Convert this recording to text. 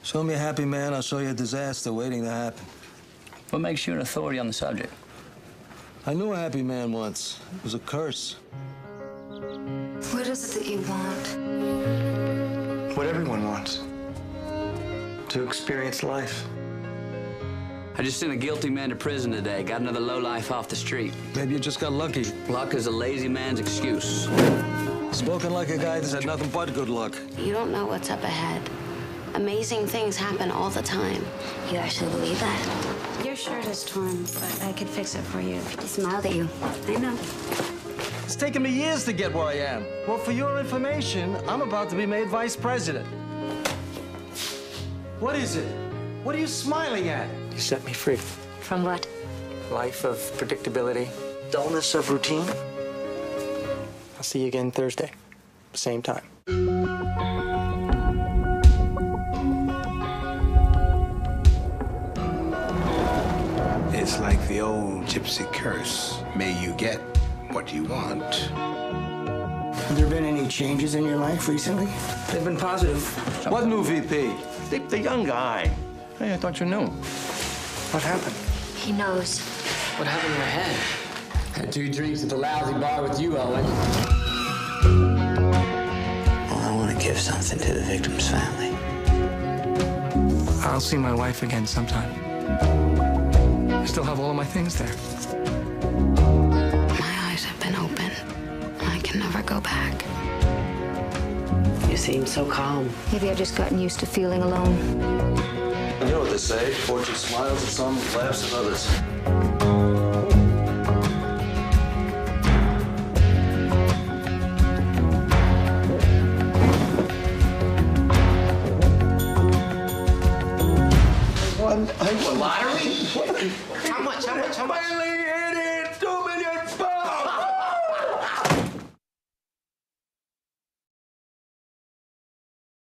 Show me a happy man, I'll show you a disaster waiting to happen. What makes you an authority on the subject? I knew a happy man once. It was a curse. What is it that you want? What everyone wants. To experience life. I just sent a guilty man to prison today. Got another lowlife off the street. Maybe you just got lucky. Luck is a lazy man's excuse. Spoken like a guy that's had nothing but good luck. You don't know what's up ahead. Amazing things happen all the time. You actually believe that? Your shirt is torn, but I could fix it for you. He smiled at you. I know. It's taken me years to get where I am. Well, for your information, I'm about to be made vice president. What is it? What are you smiling at? You set me free. From what? Life of predictability, dullness of routine. I'll see you again Thursday, same time. It's like the old gypsy curse. May you get what you want. Have there been any changes in your life recently? They've been positive. What new VP? The young guy. Hey, I thought you knew. What happened? He knows. What happened to your head? Had 2 drinks at the lousy bar with you, Owen. Well, I want to give something to the victim's family. I'll see my wife again sometime. I still have all of my things there. My eyes have been open. I can never go back. You seem so calm. Maybe I've just gotten used to feeling alone. You know what they say, fortune smiles at some, laughs at others. I won lottery? How much?